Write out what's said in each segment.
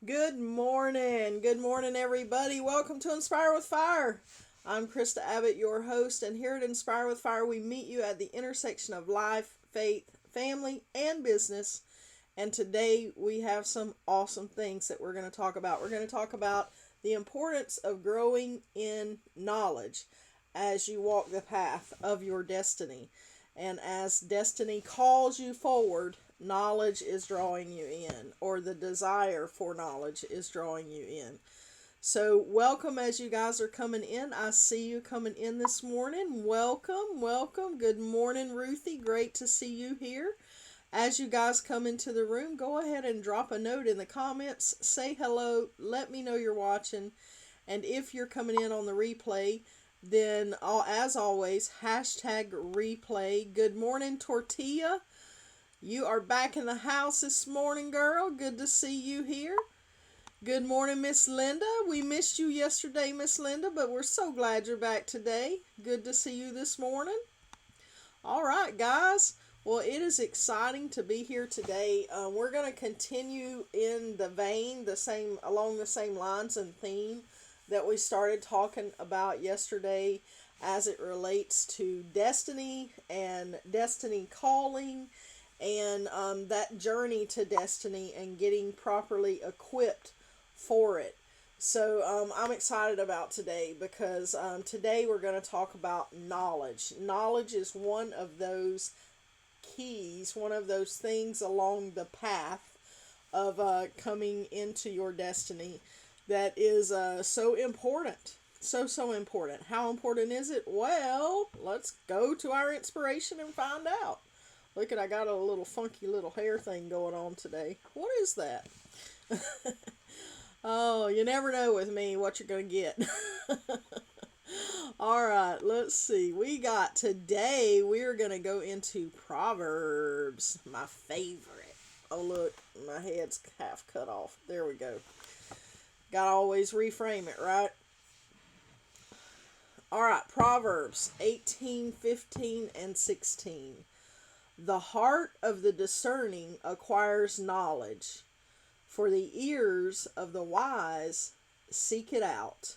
Good morning. Good morning, everybody. Welcome to Inspire with Fire. I'm Krista Abbott, your host, and here at Inspire with Fire, we meet you at the intersection of life, faith, family, and business. And today we have some awesome things that we're going to talk about. We're going to talk about the importance of growing in knowledge as you walk the path of your destiny. And as destiny calls you forward, knowledge is drawing you in, or the desire for knowledge is drawing you in. So, welcome as you guys are coming in. I see you coming in this morning. Welcome, welcome. Good morning, Ruthie. Great to see you here. As you guys come into the room, go ahead and drop a note in the comments. Say hello. Let me know you're watching. And if you're coming in on the replay, then as always, hashtag replay. Good morning, Tortilla. You are back in the house this morning, girl. Good to see you here. Good morning, Miss Linda. We missed you yesterday, Miss Linda, but we're so glad you're back today. Good to see you this morning. All right, guys. Well, it is exciting to be here today. We're going to continue in the vein, along the same lines and theme that we started talking about yesterday as it relates to destiny and destiny calling and that journey to destiny and getting properly equipped for it. So I'm excited about today because today we're going to talk about knowledge. Knowledge is one of those keys, one of those things along the path of coming into your destiny that is so important. So important. How important is it? Well, let's go to our inspiration and find out. Look I got a little funky little hair thing going on today. What is that? Oh, you never know with me what you're going to get. All right, let's see. We're going to go into Proverbs, my favorite. Oh, look, my head's half cut off. There we go. Got to always reframe it, right? All right, Proverbs 18, 15, and 16. The heart of the discerning acquires knowledge, for the ears of the wise seek it out.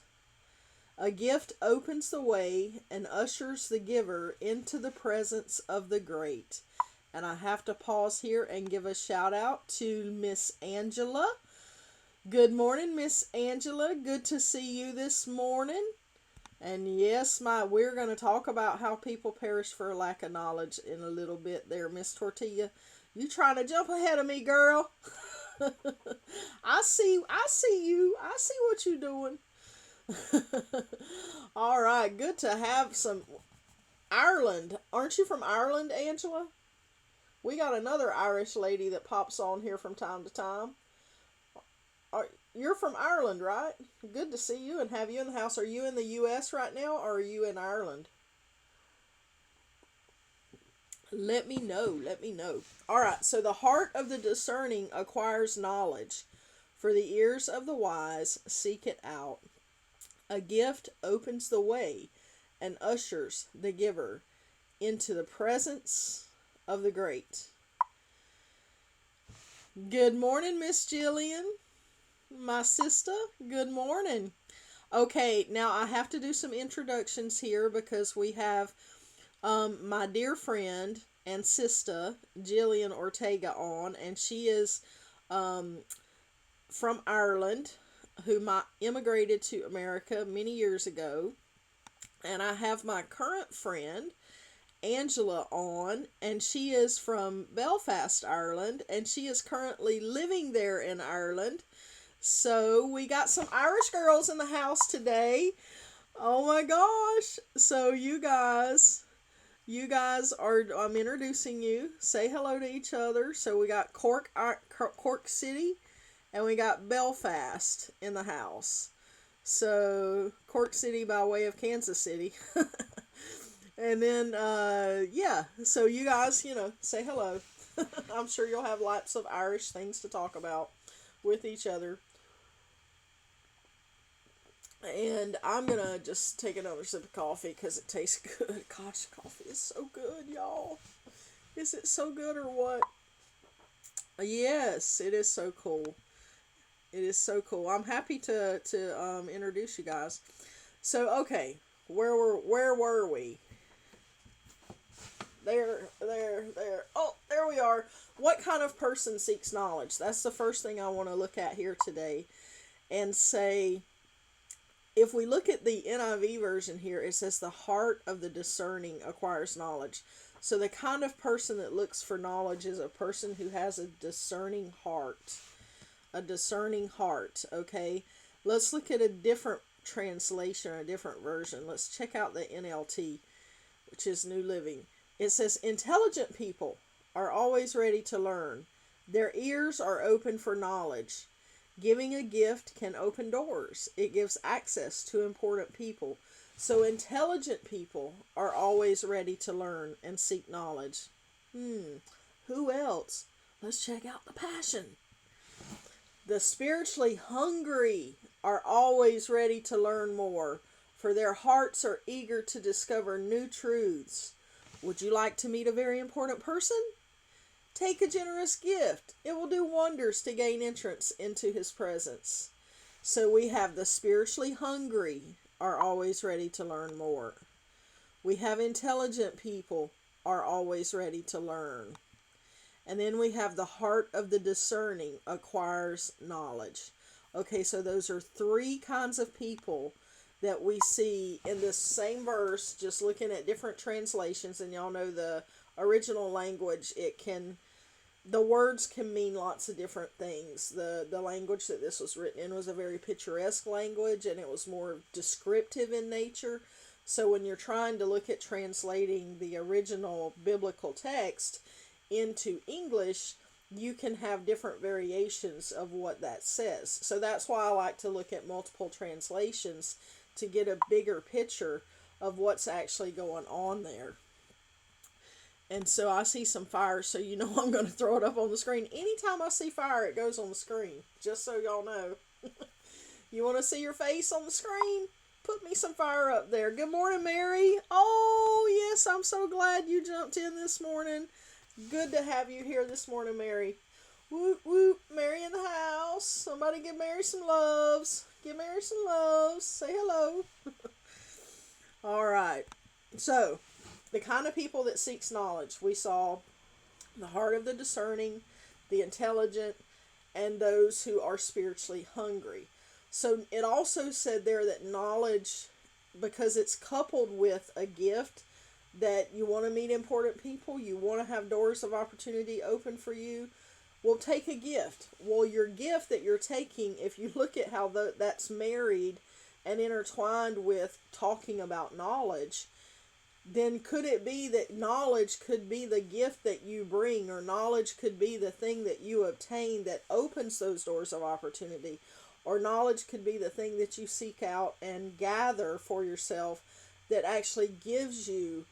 A gift opens the way and ushers the giver into the presence of the great. And I have to pause here and give a shout out to Miss Angela. Good morning, Miss Angela. Good to see you this morning. And yes, we're going to talk about how people perish for a lack of knowledge in a little bit there, Miss Tortilla. You trying to jump ahead of me, girl? I see you. I see what you're doing. All right, good to have some Ireland. Aren't you from Ireland, Angela? We got another Irish lady that pops on here from time to time. You're from Ireland, right? Good to see you and have you in the house. Are you in the U.S. right now, or are you in Ireland? Let me know. Let me know. All right, so the heart of the discerning acquires knowledge, for the ears of the wise seek it out. A gift opens the way and ushers the giver into the presence of the great. Good morning, Miss Jillian. My sister, good morning. Okay, now I have to do some introductions here because we have my dear friend and sister, Jillian Ortega, on, and she is from Ireland, who immigrated to America many years ago. And I have my current friend, Angela, on, and she is from Belfast, Ireland, and she is currently living there in Ireland. So we got some Irish girls in the house today. Oh my gosh. So you guys are, I'm introducing you. Say hello to each other. So we got Cork City, and we got Belfast in the house. So Cork City by way of Kansas City. And then, so you guys, say hello. I'm sure you'll have lots of Irish things to talk about with each other. And I'm going to just take another sip of coffee because it tastes good. Gosh, coffee is so good, y'all. Is it so good or what? Yes, it is so cool. It is so cool. I'm happy to introduce you guys. So okay, where were we? There. Oh, there we are. What kind of person seeks knowledge? That's the first thing I want to look at here today, and say, if we look at the NIV version here, it says the heart of the discerning acquires knowledge. So the kind of person that looks for knowledge is a person who has a discerning heart. A discerning heart, okay? Let's look at a different translation, a different version. Let's check out the NLT, which is New Living. It says, intelligent people are always ready to learn. Their ears are open for knowledge. Giving a gift can open doors. It gives access to important people. So intelligent people are always ready to learn and seek knowledge. Who else? Let's check out the Passion. The spiritually hungry are always ready to learn more, for their hearts are eager to discover new truths. Would you like to meet a very important person? Take a generous gift. It will do wonders to gain entrance into his presence. So we have the spiritually hungry are always ready to learn more. We have intelligent people are always ready to learn. And then we have the heart of the discerning acquires knowledge. Okay, so those are three kinds of people that we see in this same verse, just looking at different translations. And y'all know the original language, the words can mean lots of different things. The language that this was written in was a very picturesque language, and it was more descriptive in nature. So when you're trying to look at translating the original biblical text into English, you can have different variations of what that says. So that's why I like to look at multiple translations to get a bigger picture of what's actually going on there. And so I see some fire, so you know I'm going to throw it up on the screen. Anytime I see fire, it goes on the screen, just so y'all know. You want to see your face on the screen? Put me some fire up there. Good morning, Mary. Oh, yes, I'm so glad you jumped in this morning. Good to have you here this morning, Mary. Whoop, whoop, Mary in the house. Somebody give Mary some loves. Give Mary some loves. Say hello. All right. So, the kind of people that seeks knowledge, we saw the heart of the discerning, the intelligent, and those who are spiritually hungry. So it also said there that knowledge, because it's coupled with a gift, that you want to meet important people, you want to have doors of opportunity open for you, well, take a gift. Well, your gift that you're taking, if you look at how that's married and intertwined with talking about knowledge, then could it be that knowledge could be the gift that you bring, or knowledge could be the thing that you obtain that opens those doors of opportunity, or knowledge could be the thing that you seek out and gather for yourself that actually gives you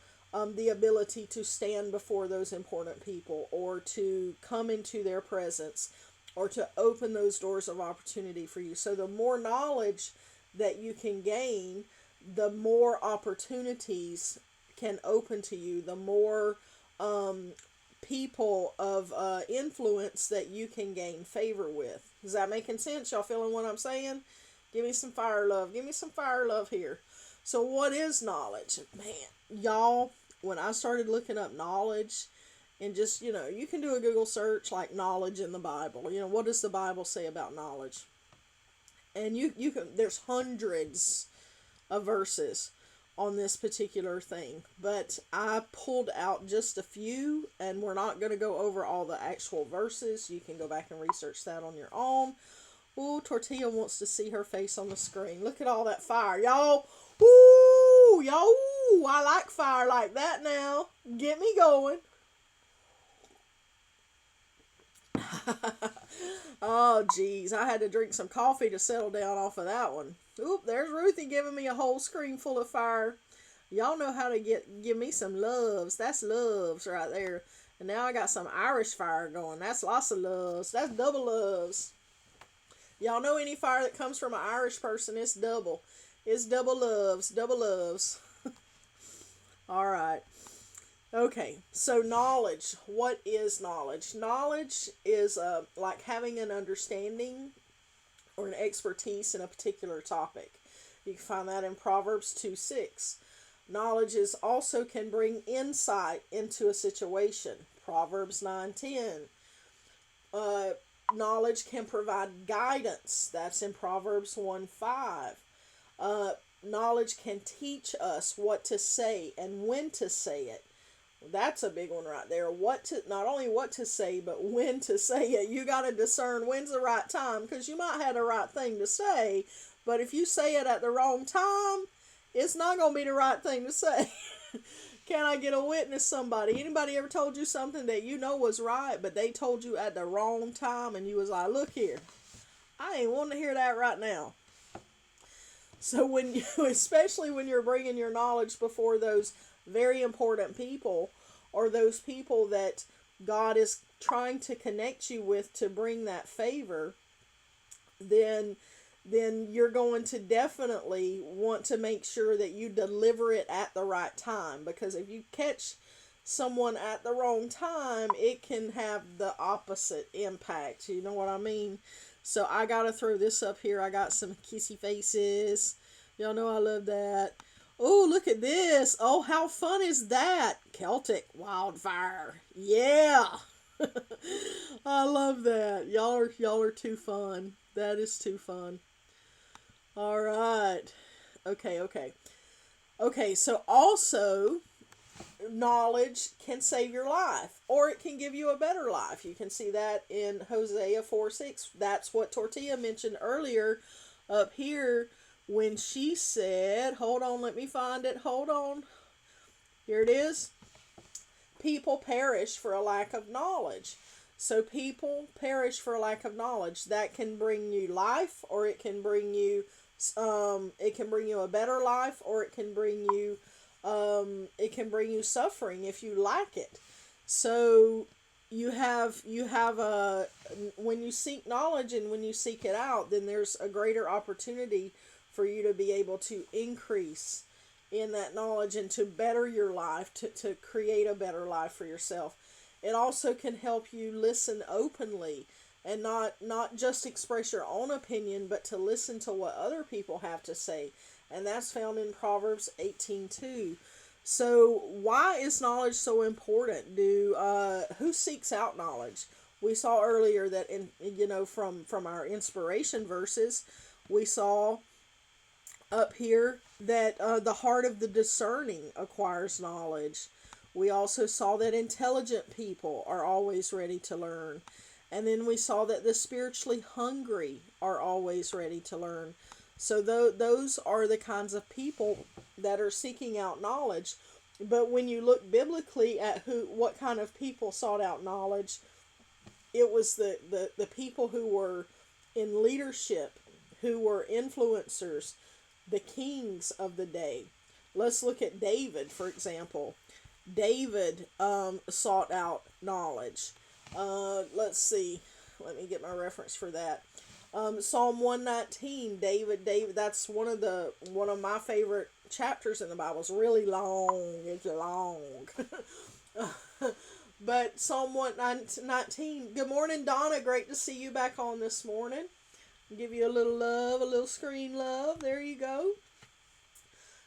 the ability to stand before those important people, or to come into their presence, or to open those doors of opportunity for you. So the more knowledge that you can gain, the more opportunities can open to you, the more people of influence that you can gain favor with. Is that making sense? Y'all feeling what I'm saying? Give me some fire love. Give me some fire love here. So what is knowledge? Man, y'all, when I started looking up knowledge, and just, you can do a Google search like knowledge in the Bible. What does the Bible say about knowledge? And you can, there's hundreds of verses on this particular thing, but I pulled out just a few, and we're not going to go over all the actual verses. You can go back and research that on your own. Oh, Tortilla wants to see her face on the screen. Look at all that fire, y'all. Woo, y'all. Ooh, I like fire like that now. Get me going. Oh, geez. I had to drink some coffee to settle down off of that one. Oop, there's Ruthie giving me a whole screen full of fire. Y'all know how to give me some loves. That's loves right there. And now I got some Irish fire going. That's lots of loves. That's double loves. Y'all know any fire that comes from an Irish person, it's double. It's double loves. Double loves. All right. Okay, so knowledge. What is knowledge? Knowledge is like having an understanding or an expertise in a particular topic. You can find that in Proverbs 2:6. Knowledge is also can bring insight into a situation. Proverbs 9:10. Knowledge can provide guidance. That's in Proverbs 1:5. Knowledge can teach us what to say and when to say it. That's a big one right there. Not only what to say, but when to say it. You got to discern when's the right time, because you might have the right thing to say, but if you say it at the wrong time, it's not going to be the right thing to say. Can I get a witness, somebody? Anybody ever told you something that you know was right, but they told you at the wrong time, and you was like, look here, I ain't wanting to hear that right now. So especially when you're bringing your knowledge before those very important people, or those people that God is trying to connect you with to bring that favor, then you're going to definitely want to make sure that you deliver it at the right time, because if you catch someone at the wrong time, it can have the opposite impact. You know what I mean? So I gotta throw this up here. I got some kissy faces. Y'all know I love that. Oh, look at this. Oh, how fun is that? Celtic wildfire. Yeah. I love that. Y'all are too fun. That is too fun. All right. Okay, so also knowledge can save your life, or it can give you a better life. You can see that in Hosea 4:6. That's what Tortilla mentioned earlier up here when she said, hold on, let me find it. Hold on. Here it is. People perish for a lack of knowledge. So people perish for a lack of knowledge. That can bring you life, or it can bring you a better life, or it can bring you suffering if you lack it. So you have a, when you seek knowledge and when you seek it out, then there's a greater opportunity for you to be able to increase in that knowledge and to better your life, to create a better life for yourself. It also can help you listen openly and not just express your own opinion, but to listen to what other people have to say. And that's found in Proverbs 18:2. So why is knowledge so important? Who seeks out knowledge? We saw earlier that from our inspiration verses, we saw up here that the heart of the discerning acquires knowledge. We also saw that intelligent people are always ready to learn. And then we saw that the spiritually hungry are always ready to learn. So those are the kinds of people that are seeking out knowledge. But when you look biblically at what kind of people sought out knowledge, it was the people who were in leadership, who were influencers, the kings of the day. Let's look at David, for example. David sought out knowledge. Let's see. Let me get my reference for that. Psalm 119. David. That's one of my favorite chapters in the Bible. It's really long. It's long. But Psalm 119. Good morning, Donna. Great to see you back on this morning. Give you a little love, a little screen love. There you go.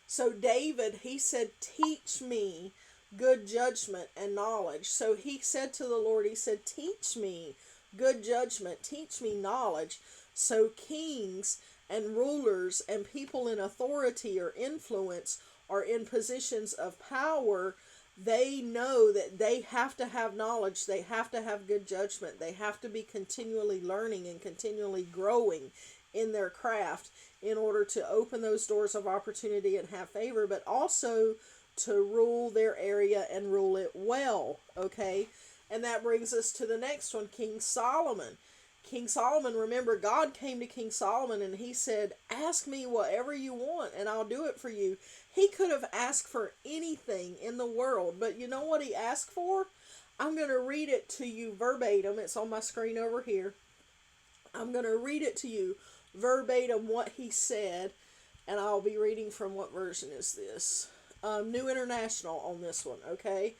So David, he said, teach me good judgment and knowledge. So he said to the Lord, he said, teach me good judgment, teach me knowledge. So kings and rulers and people in authority or influence are in positions of power. They know that they have to have knowledge. They have to have good judgment. They have to be continually learning and continually growing in their craft in order to open those doors of opportunity and have favor, but also to rule their area and rule it well. Okay? And that brings us to the next one, King Solomon. King Solomon, remember, God came to King Solomon and he said, ask me whatever you want and I'll do it for you. He could have asked for anything in the world, but you know what he asked for? I'm going to read it to you verbatim. It's on my screen over here. I'm going to read it to you verbatim what he said, and I'll be reading from what version is this? New International on this one, okay?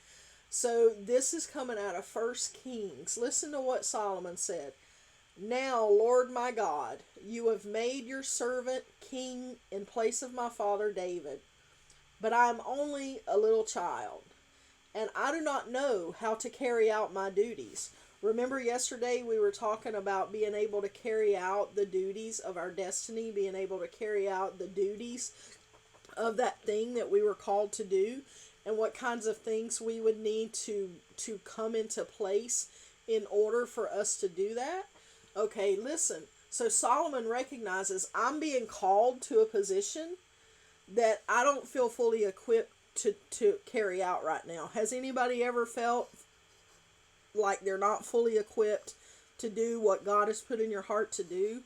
So this is coming out of 1 Kings. Listen to what Solomon said. Now, Lord my God, you have made your servant king in place of my father David, but I am only a little child, and I do not know how to carry out my duties. Remember yesterday we were talking about being able to carry out the duties of our destiny, being able to carry out the duties of that thing that we were called to do, and what kinds of things we would need to come into place in order for us to do that. Okay, listen. So Solomon recognizes, I'm being called to a position that I don't feel fully equipped to carry out right now. Has anybody ever felt like they're not fully equipped to do what God has put in your heart to do,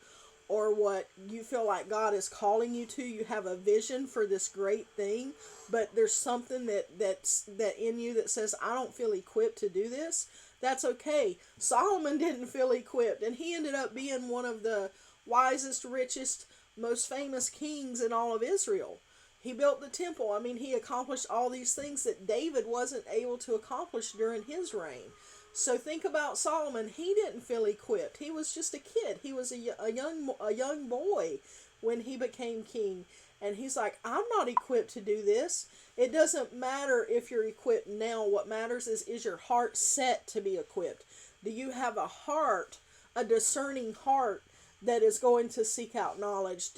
or what you feel like God is calling you to? You have a vision for this great thing, but there's something that in you that says, I don't feel equipped to do this. That's okay. Solomon didn't feel equipped, and he ended up being one of the wisest, richest, most famous kings in all of Israel. He built the temple. I mean, he accomplished all these things that David wasn't able to accomplish during his reign. So think about Solomon. He didn't feel equipped. He was just a kid. He was a young boy when he became king. And he's like, I'm not equipped to do this. It doesn't matter if you're equipped now. What matters is your heart set to be equipped? Do you have a heart, a discerning heart that is going to seek out knowledge?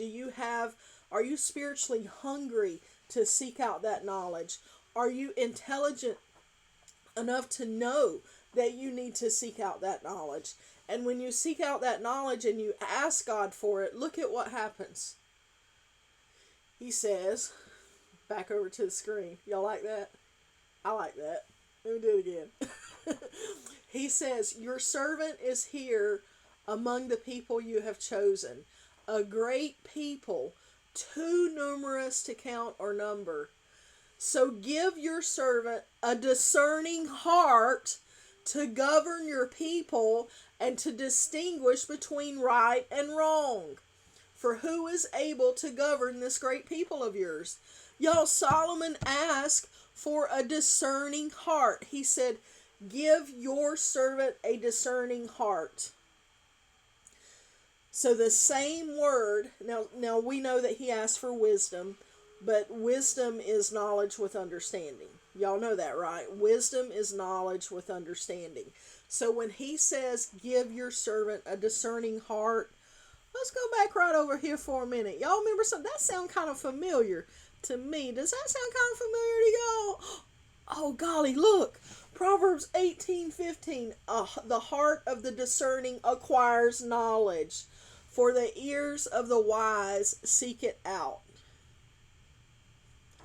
Are you spiritually hungry to seek out that knowledge? Are you intelligent enough to know that you need to seek out that knowledge? And when you seek out that knowledge and you ask God for it, look at what happens. He says, back over to the screen. Y'all like that? I like that. Let me do it again. He says, your servant is here among the people you have chosen, a great people, too numerous to count or number. So give your servant a discerning heart to govern your people and to distinguish between right and wrong. For who is able to govern this great people of yours? Y'all, Solomon asked for a discerning heart. He said, give your servant a discerning heart. So the same word, now we know that he asked for wisdom, but wisdom is knowledge with understanding. Y'all know that, right? Wisdom is knowledge with understanding. So when he says, give your servant a discerning heart, let's go back right over here for a minute. Y'all remember something? That sounds kind of familiar to me. Does that sound kind of familiar to y'all? Oh, golly, look. Proverbs 18:15. The heart of the discerning acquires knowledge, for the ears of the wise seek it out.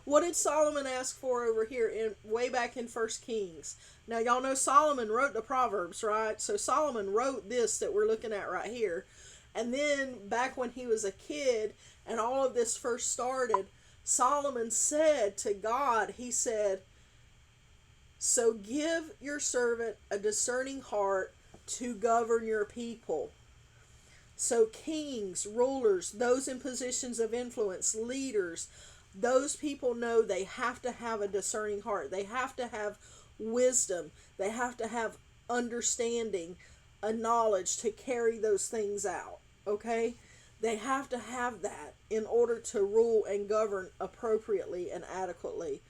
What did Solomon ask for over here way back in 1 Kings? Now, y'all know Solomon wrote the Proverbs, right? So Solomon wrote this that we're looking at right here. And then back when he was a kid and all of this first started, Solomon said to God, he said, so give your servant a discerning heart to govern your people. So kings, rulers, those in positions of influence, leaders, those people know they have to have a discerning heart. They have to have wisdom. They have to have understanding, a knowledge to carry those things out. Okay? They have to have that in order to rule and govern appropriately and adequately.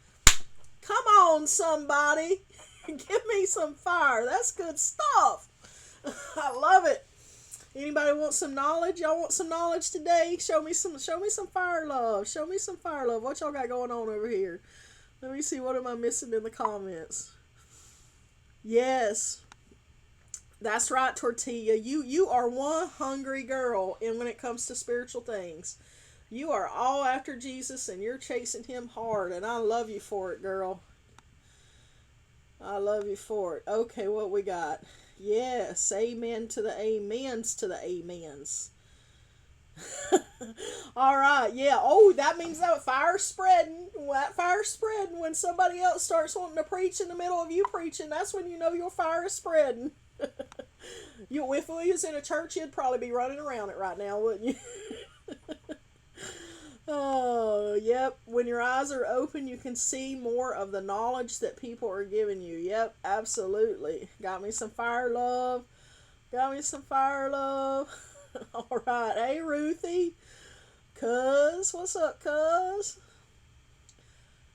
Come on, somebody. Give me some fire. That's good stuff. I love it. Anybody want some knowledge? Y'all want some knowledge today? Show me some fire love. Show me some fire love. What y'all got going on over here? Let me see. What am I missing in the comments? Yes. That's right, Tortilla. You are one hungry girl and when it comes to spiritual things. You are all after Jesus and you're chasing him hard, and I love you for it, girl. I love you for it. Okay, what we got? Yes, amen to the amens to the amens. All right, yeah. Oh, that means that fire's spreading. That fire's spreading. When somebody else starts wanting to preach in the middle of you preaching, that's when you know your fire is spreading. If we was in a church, you'd probably be running around it right now, wouldn't you? Oh, yep. When your eyes are open, you can see more of the knowledge that people are giving you. Yep, absolutely. Got me some fire love. Got me some fire, love. All right. Hey, Ruthie. Cuz. What's up, cuz?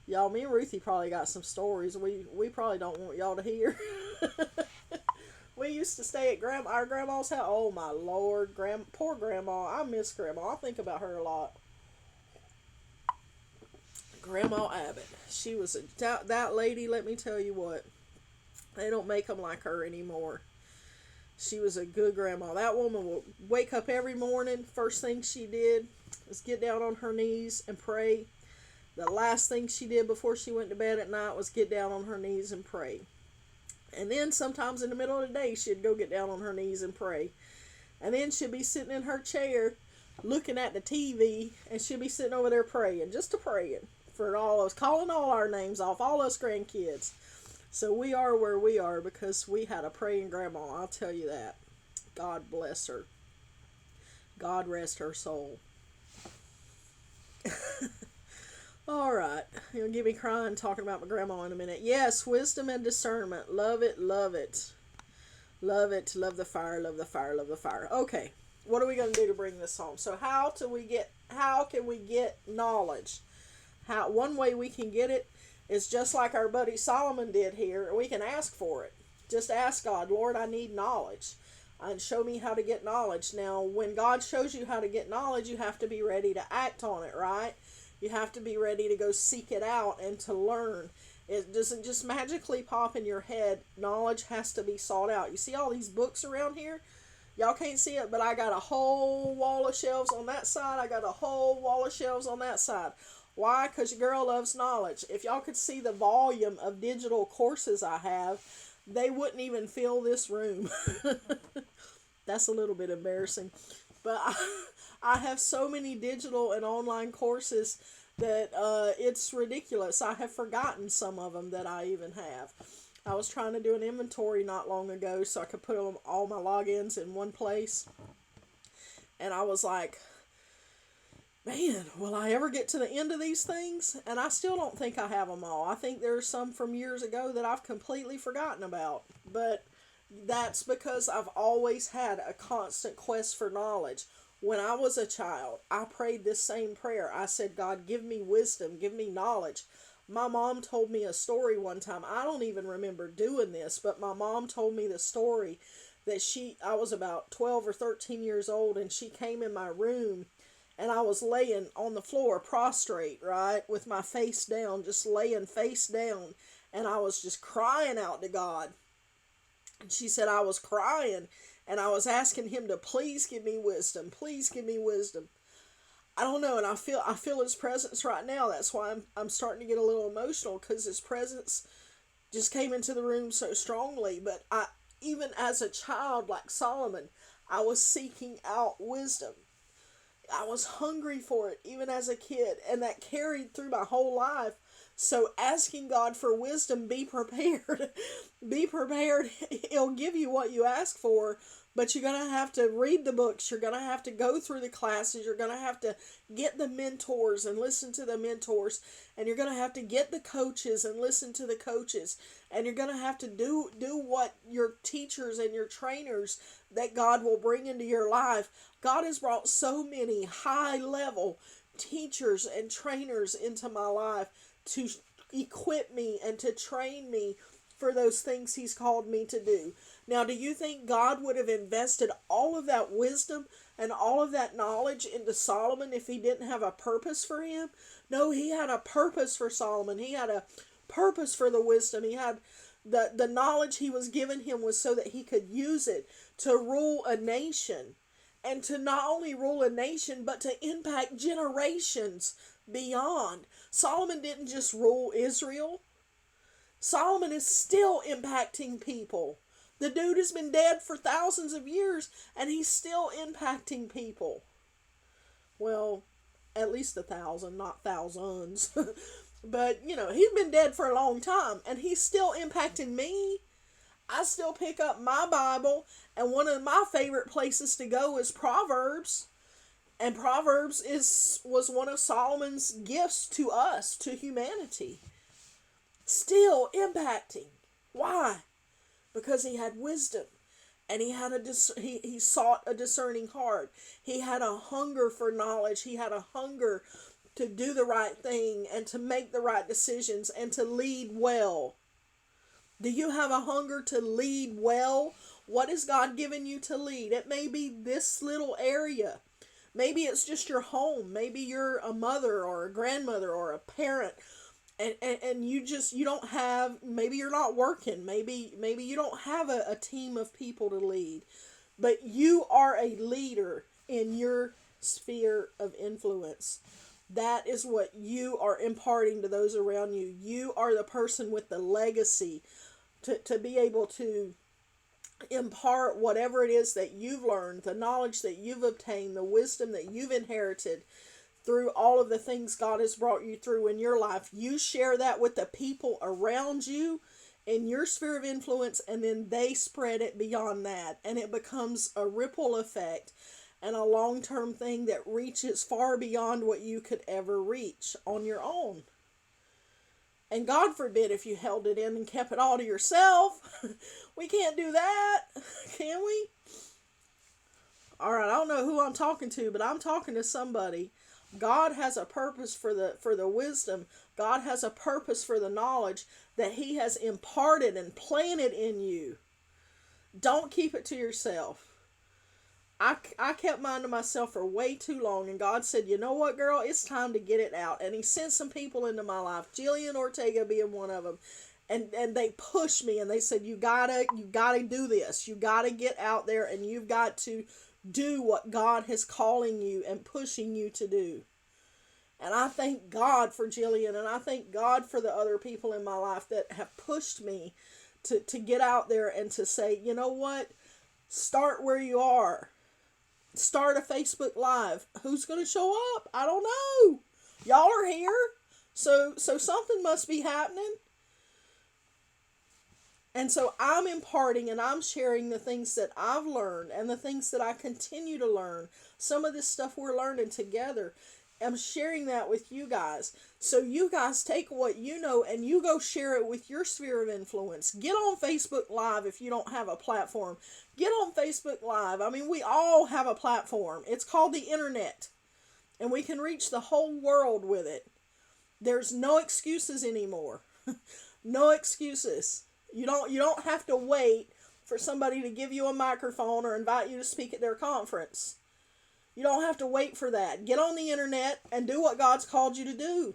Y'all, me and Ruthie probably got some stories we probably don't want y'all to hear. We used to stay at our grandma's house. Oh my lord, poor grandma. I miss grandma. I think about her a lot. Grandma Abbott. She was that lady. Let me tell you what. They don't make them like her anymore. She was a good grandma. That woman would wake up every morning. First thing she did was get down on her knees and pray. The last thing she did before she went to bed at night was get down on her knees and pray. And then sometimes in the middle of the day, she'd go get down on her knees and pray. And then she'd be sitting in her chair looking at the TV, and she'd be sitting over there praying, just a praying for all us, calling all our names off, all us grandkids. So we are where we are because we had a praying grandma, I'll tell you that. God bless her. God rest her soul. All right. You'll get me crying talking about my grandma in a minute. Yes, wisdom and discernment. Love it, love it. Love it. Love the fire, love the fire, love the fire. Okay. What are we going to do to bring this home? So how can we get knowledge? One way we can get it is just like our buddy Solomon did here. We can ask for it. Just ask God, Lord, I need knowledge. And show me how to get knowledge. Now, when God shows you how to get knowledge, you have to be ready to act on it, right? You have to be ready to go seek it out and to learn. It doesn't just magically pop in your head. Knowledge has to be sought out. You see all these books around here? Y'all can't see it, but I got a whole wall of shelves on that side. I got a whole wall of shelves on that side. Why? Because your girl loves knowledge. If y'all could see the volume of digital courses I have, they wouldn't even fill this room. That's a little bit embarrassing. But I have so many digital and online courses that it's ridiculous. I have forgotten some of them that I even have. I was trying to do an inventory not long ago so I could put all my logins in one place. And I was like, man, will I ever get to the end of these things? And I still don't think I have them all. I think there's some from years ago that I've completely forgotten about. But that's because I've always had a constant quest for knowledge. When I was a child, I prayed this same prayer. I said, God, give me wisdom, give me knowledge. My mom told me a story one time. I don't even remember doing this, but my mom told me the story that I was about 12 or 13 years old, and she came in my room, and I was laying on the floor prostrate, right, with my face down, just laying face down, and I was just crying out to God. And she said I was crying, and I was asking him to please give me wisdom. Please give me wisdom. I don't know, and I feel his presence right now. That's why I'm starting to get a little emotional, because his presence just came into the room so strongly. But even as a child like Solomon, I was seeking out wisdom. I was hungry for it even as a kid, and that carried through my whole life. So asking God for wisdom, be prepared. Be prepared. He'll give you what you ask for, but you're going to have to read the books. You're going to have to go through the classes. You're going to have to get the mentors and listen to the mentors. And you're going to have to get the coaches and listen to the coaches. And you're going to have to do what your teachers and your trainers that God will bring into your life. God has brought so many high-level teachers and trainers into my life to equip me and to train me for those things he's called me to do. Now, do you think God would have invested all of that wisdom and all of that knowledge into Solomon if he didn't have a purpose for him? No, he had a purpose for Solomon. He had a purpose for the wisdom. He had the knowledge he was given him was so that he could use it to rule a nation. And to not only rule a nation, but to impact generations beyond. Solomon didn't just rule Israel. Solomon is still impacting people. The dude has been dead for thousands of years, and he's still impacting people. Well, at least 1,000, not thousands. But, he's been dead for a long time, and he's still impacting me. I still pick up my Bible, and one of my favorite places to go is Proverbs. And Proverbs was one of Solomon's gifts to us, to humanity. Still impacting. Why? Because he had wisdom. And he sought a discerning heart. He had a hunger for knowledge. He had a hunger to do the right thing and to make the right decisions and to lead well. Do you have a hunger to lead well? What has God given you to lead? It may be this little area. Maybe it's just your home. Maybe you're a mother or a grandmother or a parent, and you don't have, maybe you're not working. Maybe you don't have a team of people to lead. But you are a leader in your sphere of influence. That is what you are imparting to those around you. You are the person with the legacy to be able to impart whatever it is that you've learned, the knowledge that you've obtained, the wisdom that you've inherited through all of the things God has brought you through in your life. You share that with the people around you in your sphere of influence, and then they spread it beyond that, and it becomes a ripple effect and a long-term thing that reaches far beyond what you could ever reach on your own. And God forbid if you held it in and kept it all to yourself. We can't do that, can we? All right, I don't know who I'm talking to, but I'm talking to somebody. God has a purpose for the wisdom. God has a purpose for the knowledge that He has imparted and planted in you. Don't keep it to yourself. I kept mine to myself for way too long, and God said, you know what, girl, it's time to get it out. And He sent some people into my life, Jillian Ortega being one of them, and they pushed me, and they said, you gotta do this. You gotta get out there, and you've got to do what God is calling you and pushing you to do. And I thank God for Jillian, and I thank God for the other people in my life that have pushed me to get out there and to say, you know what, start where you are. Start a Facebook Live. Who's going to show up? I don't know. Y'all are here. So something must be happening. And so I'm imparting and I'm sharing the things that I've learned and the things that I continue to learn. Some of this stuff we're learning together. I'm sharing that with you guys. So you guys take what you know and you go share it with your sphere of influence. Get on Facebook Live if you don't have a platform. Get on Facebook Live. I mean, we all have a platform. It's called the internet. And we can reach the whole world with it. There's no excuses anymore. No excuses. You don't have to wait for somebody to give you a microphone or invite you to speak at their conference. You don't have to wait for that. Get on the internet and do what God's called you to do.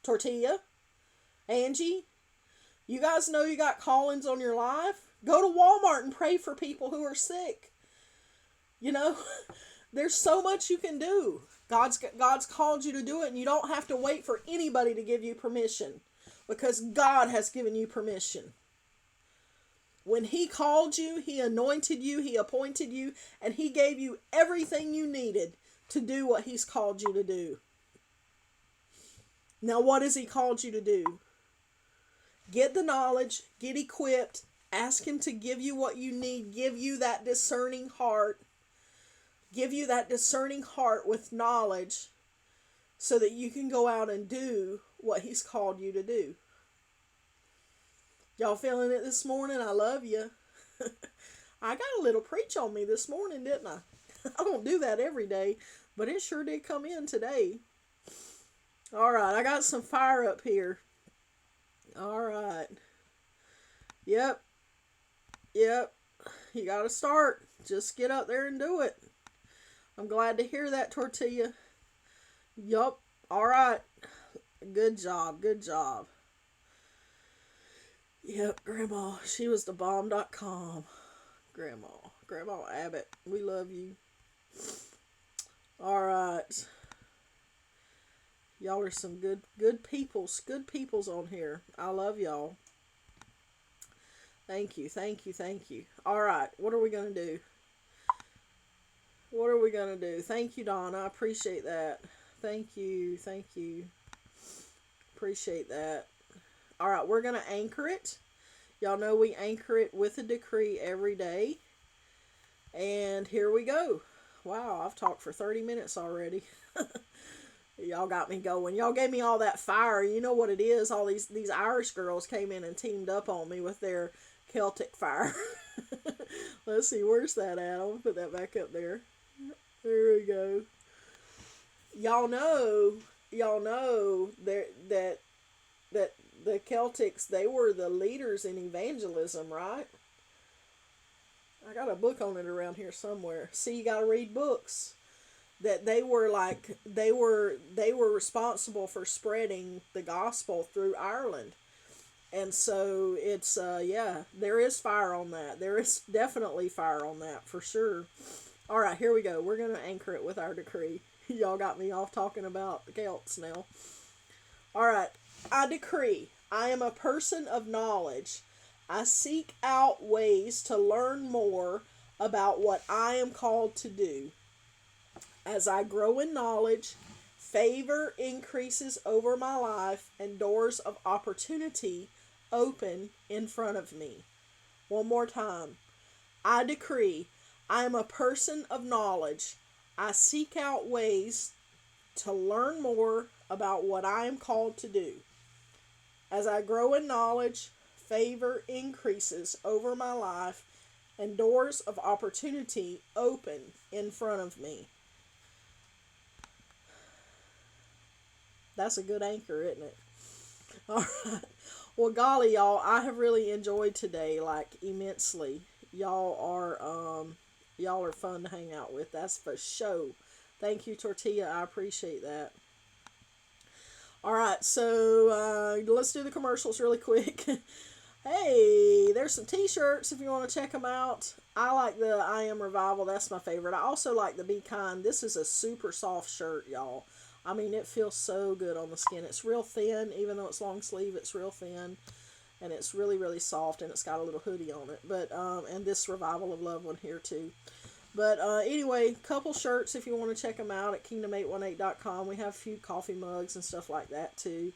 Tortilla, Angie, you guys know you got callings on your life. Go to Walmart and pray for people who are sick. You know, there's so much you can do. God's called you to do it, and you don't have to wait for anybody to give you permission, because God has given you permission. When He called you, He anointed you, He appointed you, and He gave you everything you needed to do what He's called you to do. Now, what has He called you to do? Get the knowledge, get equipped, ask Him to give you what you need, give you that discerning heart, give you that discerning heart with knowledge so that you can go out and do what He's called you to do. Y'all feeling it this morning? I love you. I got a little preach on me this morning, didn't I? I don't do that every day, but it sure did come in today. All right, I got some fire up here. All right. Yep. You got to start. Just get up there and do it. I'm glad to hear that, Tortilla. Yup. All right. Good job. Yep, Grandma. She was the bomb.com. Grandma Abbott. We love you. All right. Y'all are some good peoples. Good peoples on here. I love y'all. Thank you. All right. What are we going to do? Thank you, Dawn. I appreciate that. Thank you. Appreciate that. All right, we're going to anchor it. Y'all know we anchor it with a decree every day. And here we go. Wow, I've talked for 30 minutes already. Y'all got me going. Y'all gave me all that fire. You know what it is. All these Irish girls came in and teamed up on me with their Celtic fire. Let's see, where's that at? I'm gonna put that back up there. There we go. Y'all know, that the Celtics, they were the leaders in evangelism, right? I got a book on it around here somewhere. See, you gotta read books. That they were responsible for spreading the gospel through Ireland. And so it's yeah, there is fire on that. There is definitely fire on that for sure. All right, here we go. We're going to anchor it with our decree. Y'all got me off talking about the Celts now. All right. I decree, I am a person of knowledge. I seek out ways to learn more about what I am called to do. As I grow in knowledge, favor increases over my life and doors of opportunity open in front of me. One more time. I decree, I am a person of knowledge. I seek out ways to learn more about what I am called to do. As I grow in knowledge, favor increases over my life and doors of opportunity open in front of me. That's a good anchor, isn't it? All right. Well, golly, y'all, I have really enjoyed today, like, immensely. Y'all are fun to hang out with. That's for sure. Thank you, Tortilla. I appreciate that. All right, so let's do the commercials really quick. Hey, there's some t-shirts if you want to check them out. I like the I Am Revival. That's my favorite. I also like the Be Kind. This is a super soft shirt, y'all. I mean, it feels so good on the skin. It's real thin, even though it's long sleeve, it's real thin. And it's really, really soft, and it's got a little hoodie on it. But, and this Revival of Love one here, too. But, anyway, couple shirts if you want to check them out at kingdom818.com. We have a few coffee mugs and stuff like that, too.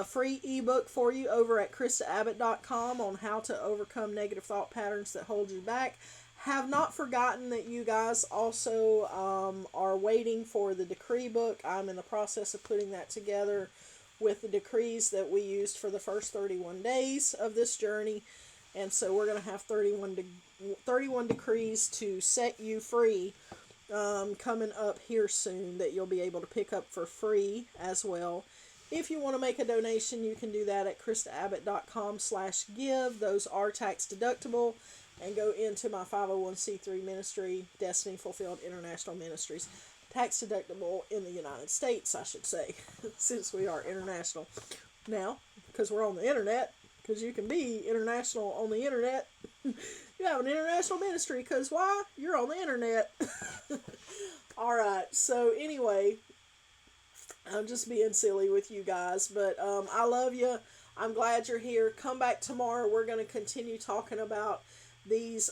Free ebook for you over at kristaabbott.com on how to overcome negative thought patterns that hold you back. Have not forgotten that you guys also are waiting for the decree book. I'm in the process of putting that together with the decrees that we used for the first 31 days of this journey. And so we're going to have 31 decrees to set you free coming up here soon that you'll be able to pick up for free as well. If you want to make a donation, you can do that at kristaabbott.com/give. Those are tax deductible and go into my 501c3 ministry, Destiny Fulfilled International Ministries. Tax deductible in the United States, I should say, since we are international now, because we're on the internet, because you can be international on the internet. You have an international ministry, because why? You're on the internet. All right, so anyway, I'm just being silly with you guys, but I love you. I'm glad you're here. Come back tomorrow. We're going to continue talking about these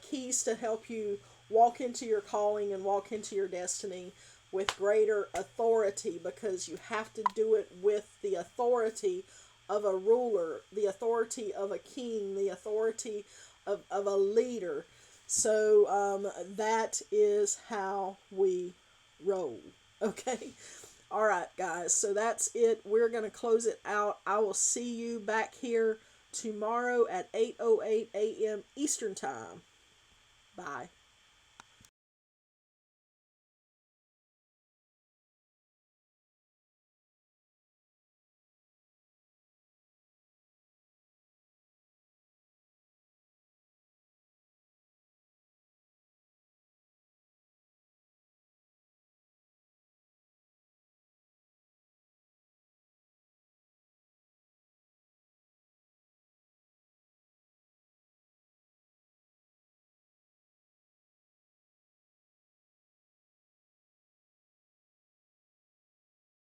keys to help you walk into your calling and walk into your destiny with greater authority, because you have to do it with the authority of a ruler, the authority of a king, the authority of a leader. So that is how we roll. Okay? All right, guys. So that's it. We're going to close it out. I will see you back here tomorrow at 8:08 a.m. Eastern Time. Bye.